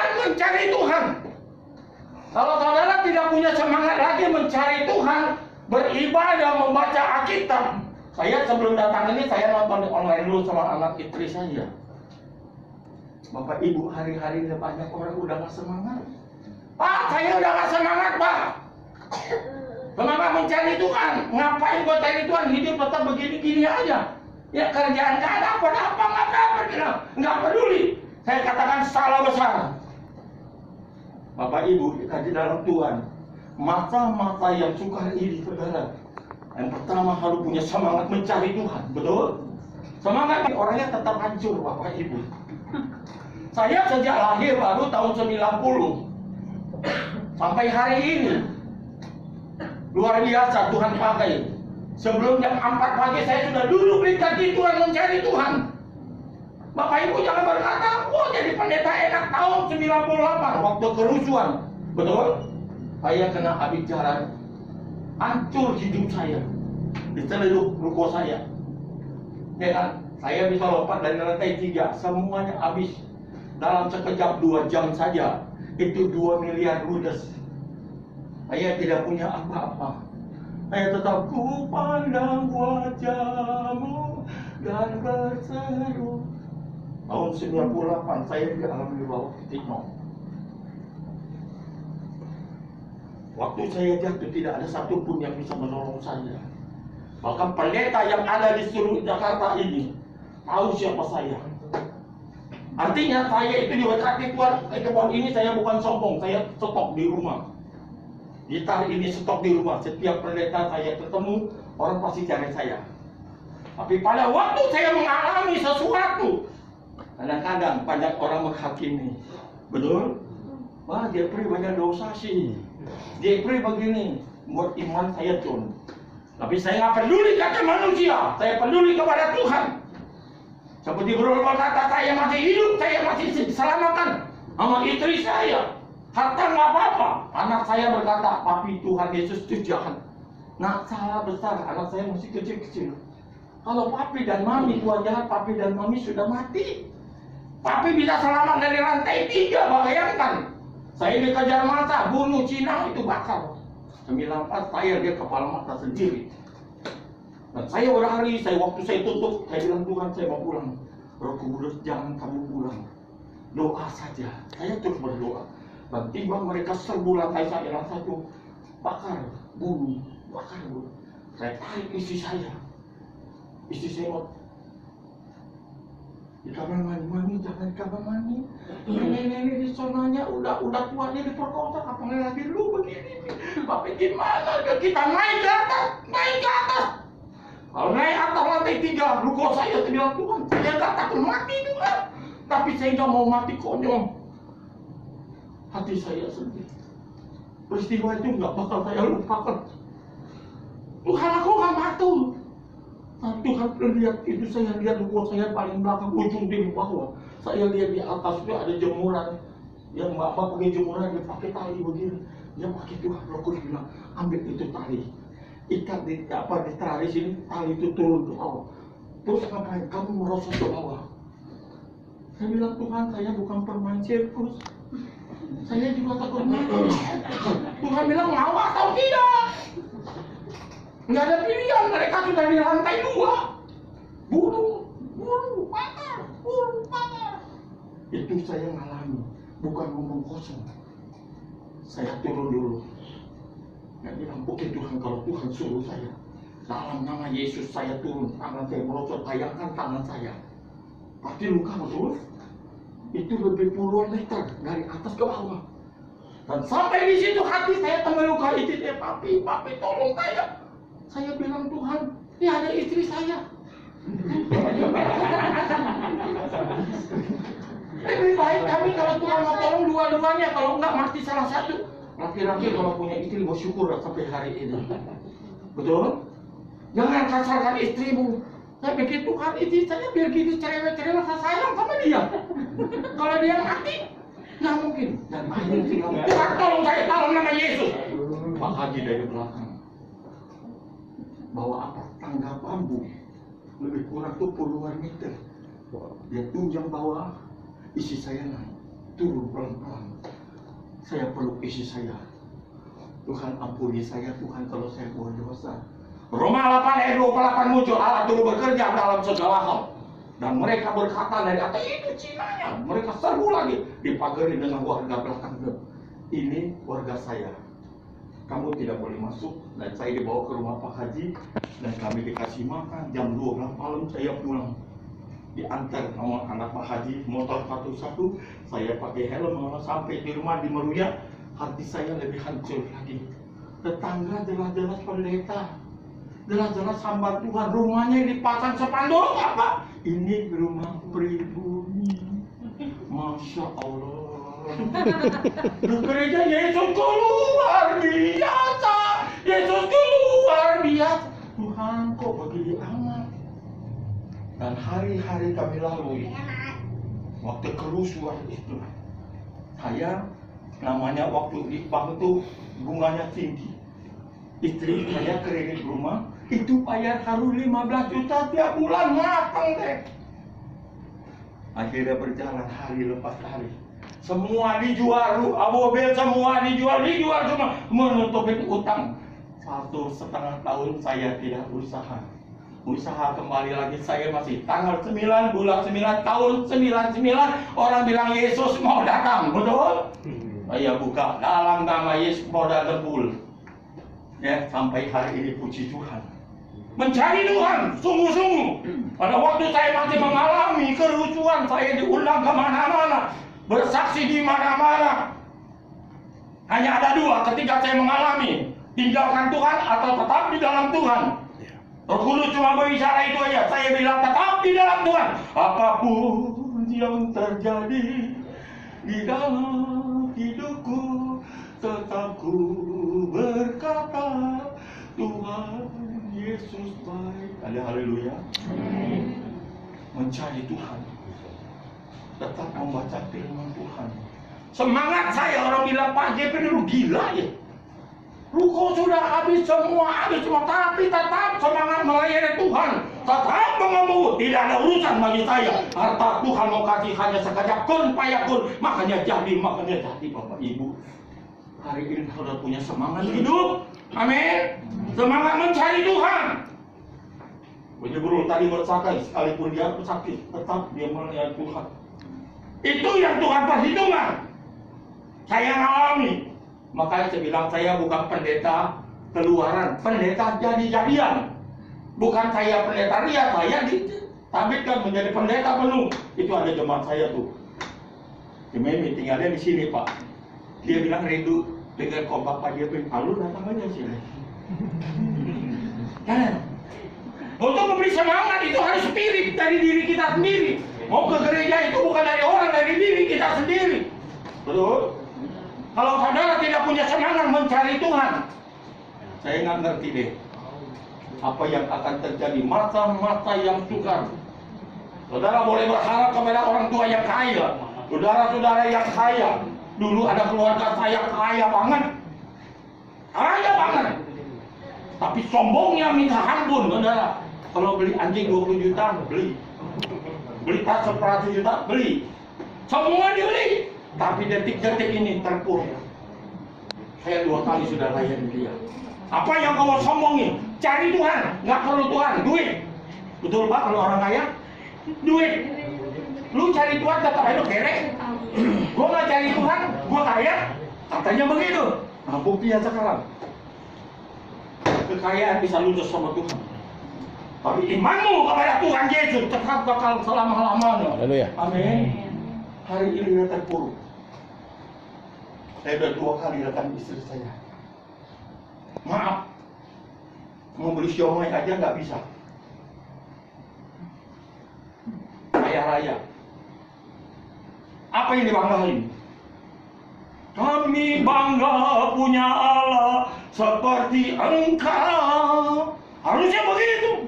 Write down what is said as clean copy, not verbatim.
semangat mencari Tuhan. Kalau saudara tidak punya semangat lagi mencari Tuhan, beribadah, membaca Alkitab. Saya sebelum datang ini saya nonton online dulu sama anak istri saya. Bapak Ibu, hari-hari ini banyak orang udah gak semangat. Pak, saya udah gak semangat, Pak. Semangat mencari Tuhan. Ngapain gua cari Tuhan? Hidup tetap begini-gini aja. Ya kerjaan gak dapat apa, nggak peduli. Saya katakan salah besar. Bapak Ibu, kita di dalam Tuhan, mata-mata yang suka iri, saudara. Yang pertama harus punya semangat mencari Tuhan, betul? Semangat orangnya tetap hancur, Bapak Ibu. Saya sejak lahir baru tahun 90 sampai hari ini, luar biasa Tuhan pakai. Sebelum jam 4 pagi saya sudah duduk di kaki Tuhan mencari Tuhan. Bapak Ibu jangan berkata, wah jadi pendeta enak tahun 98 waktu kerusuhan. Betul? Saya kena habis jalan, hancur hidup saya. Dicelupuk ruko saya. Ya kan? Saya bisa lompat dari lantai 3, semuanya habis. Dalam sekejap 2 jam saja, itu 2 miliar ludes. Saya tidak punya apa-apa. Saya tetap ku pandang wajahmu dan berseru. Tahun 98 saya dialami di bawah titik nol. Waktu saya jatuh tidak ada satupun yang bisa menolong saya. Bahkan pendeta yang ada di seluruh Jakarta ini tahu siapa saya. Artinya saya itu diberkati Tuhan. Kebun ini saya bukan sombong, saya stok di rumah. Gitar ini stok di rumah. Setiap pendeta saya ketemu, orang pasti cari saya. Tapi pada waktu saya mengalami sesuatu, kadang-kadang banyak orang menghakimi. Betul? Wah, dia pri banyak dosa sih. Dia pri begini, buat iman saya turun. Tapi saya nggak peduli kata manusia, saya peduli kepada Tuhan. Seperti Guru berkata, saya masih hidup, saya masih diselamatkan sama istri saya. Harta nggak apa-apa. Anak saya berkata, papi Tuhan Yesus itu jahat. Nah, salah besar, anak saya masih kecil-kecil. Kalau papi dan mami Tuhan jahat, papi dan mami sudah mati. Papi bisa selamat dari lantai 3, bayangkan. Saya dikejar mata, bunuh Cina itu bakar. 94 saya dia kepala mata sendiri. Dan saya berhari, waktu saya tutup, saya bilang Tuhan saya mau pulang. Roh Kudus jangan kamu pulang. Doa saja. Saya terus berdoa. Dan tiba mereka serbu lantai saya, yang satu bakar, bunuh, bakar, bunuh. Saya tarik istri saya. Istri saya mau di kamar mandi, jangan di kamar mandi. Ini di sonanya udah tuanya diperkosa, apalagi lagi lu begini. Tapi gimana? Kita naik ke atas. Kalau naik atas lantai 3, ruko saya bilang Tuhan, saya gak takut mati Tuhan. Tapi saya gak mau mati konyol. Hati saya sedih. Peristiwa itu gak bakal saya lupakan. Tuhan aku gak mati. Nah, Tuhan lihat itu, saya lihat ruko saya paling belakang, ujung di bawah. Saya lihat di atas itu ada jemuran. Yang bapak pakai jemuran, dia pakai tali begini. Dia pakai Tuhan, aku bilang, ambil itu tali. Ikat di tali sini, tali itu turun ke bawah. Terus ngapain? Kamu merosot ke bawah. Saya bilang Tuhan, saya bukan permain sirkus. Saya juga takut mati. Tuhan bilang mau atau tidak? Nggak ada pilihan, mereka sudah di lantai 2. Bunuh, bakar. Itu saya ngalami, bukan ngomong kosong. Saya turun dulu. Nggak bilang, oke Tuhan, kalau Tuhan suruh saya, dalam nama Yesus saya turun, tangan saya merosot, bayangkan tangan saya. Pasti luka betul. Itu lebih puluhan meter dari atas ke bawah. Dan sampai di situ hati saya terluka, itu dia, papi tolong saya. Saya bilang Tuhan, ini ada istri saya. Lebih baik kami kalau Tuhan mau tolong dua-duanya, kalau enggak mati salah satu. Laki-laki kalau punya istri bersyukur sampai hari ini. Betul? Jangan kasarkan istrimu. Saya pikir Tuhan istri saya biar gitu cerewet-cerewet, saya sayang sama dia. Kalau dia mati, nggak mungkin. Dan akhirnya tinggal, Tuhan tolong saya, tolong nama Yesus. Pak Haji dari belakang bawa apa? Tangga bambu. Lebih kurang tuh puluhan meter. Dia tunjang bawah, isi saya naik. turun pelan-pelan. Saya peluk istri saya. Tuhan ampuni saya, Tuhan, kalau saya buat dosa. Roma 8 ayat 28 muncul, Allah turut bekerja dalam segala hal. Dan mereka berkata dari atas, itu Cinanya. Mereka serbu lagi, dipagari dengan warga belakang. Ini warga saya. Kamu tidak boleh masuk. Dan saya dibawa ke rumah Pak Haji, dan kami dikasih makan. Jam 12 malam saya pulang. Diantar sama anak Pak Haji, motor satu-satu. Saya pakai helm, sampai di rumah di Meruya, hati saya lebih hancur lagi. Tetangga jelas-jelas pendeta, jelas-jelas hamba Tuhan, rumahnya dipasang spanduk apa? Ini rumah pribumi. Masya Allah. Di gereja Yesus keluar biasa. Yesus keluar biasa. Tuhan, kok begini amat? Dan hari-hari kami lalui, waktu kerusuhan itu, saya namanya waktu di bank itu bunganya tinggi. Istri saya kredit rumah itu bayar harus 15 juta tiap bulan, matang deh. Akhirnya berjalan hari lepas hari. Semua dijual, mobil semua dijual semua, menutupin utang. 1,5 tahun saya tidak usaha kembali lagi. Saya masih tanggal 9 bulan 9 tahun 99, orang bilang Yesus mau datang, betul? Saya buka dalam nama Yesus mau datang full. Ya, sampai hari ini puji Tuhan. Mencari Tuhan, sungguh-sungguh. Pada waktu saya masih mengalami kerusuhan, saya diundang kemana-mana, bersaksi di mana-mana. Hanya ada dua, ketika saya mengalami tinggalkan Tuhan atau tetap di dalam Tuhan. Roh Kudus cuma berbicara itu aja. Saya bilang tetap di dalam Tuhan. Apapun yang terjadi di dalam hidupku, tetap ku berkata Tuhan Yesus baik. Ada haleluya. Mencari Tuhan, tetap membaca firman Tuhan. Semangat saya, orang bilang Pak JP lu gila ya. Lu kok sudah habis semua, tapi tetap semangat melayani Tuhan, tetap mengemudi. Tidak ada urusan bagi saya. Harta Tuhan mau kasih hanya sekejap, kun payakun, makanya jadi Bapak Ibu. Hari ini saudara punya semangat hidup, amin. Semangat mencari Tuhan. Guru tadi bersakai, sekalipun dia sakit, tetap dia melayani Tuhan. Itu yang Tuhan perhitungkan. Saya alami. Makanya saya bilang saya bukan pendeta keluaran, pendeta jadi-jadian. Bukan saya pendeta ria, saya ditabitkan menjadi pendeta penuh. Itu ada jemaat saya tuh. Jemaat tinggalnya di sini Pak. Dia bilang rindu dengan kok Bapak dia bilang, lalu datang aja sini. Kan? Untuk memberi semangat itu harus spirit dari diri kita sendiri. Mau ke gereja itu bukan dari orang, dari diri kita sendiri. Betul? Kalau saudara tidak punya semangat mencari Tuhan, saya nggak ngerti deh apa yang akan terjadi. Masa-masa yang sukar. Saudara boleh berharap kepada orang tua yang kaya, saudara-saudara yang kaya. Dulu ada keluarga saya kaya banget, tapi sombongnya minta ampun, saudara. Kalau beli anjing 20 juta, beli tas 100 juta, beli. Semua dibeli. Tapi detik-detik ini terpuruk. Saya 2 kali sudah layani dia. Apa yang kamu sombongin? Cari Tuhan, nggak perlu Tuhan, duit. Betul Pak, kalau orang kaya? Duit. Lu cari Tuhan tetap hidup kere. Gua nggak cari Tuhan, gua kaya. Katanya begitu. Nah, buktinya sekarang. Kekayaan bisa lulus sama Tuhan. Tapi imanmu kepada Tuhan Yesus tetap bakal selama-lamanya. Haleluya. Amin. Hari ini dia terpuruk. Saya sudah 2 kali datang istri saya. Maaf, mau beli siomay aja nggak bisa. Kaya raya. Apa yang dibanggain? Kami bangga punya Allah seperti Engkau. Harusnya begitu.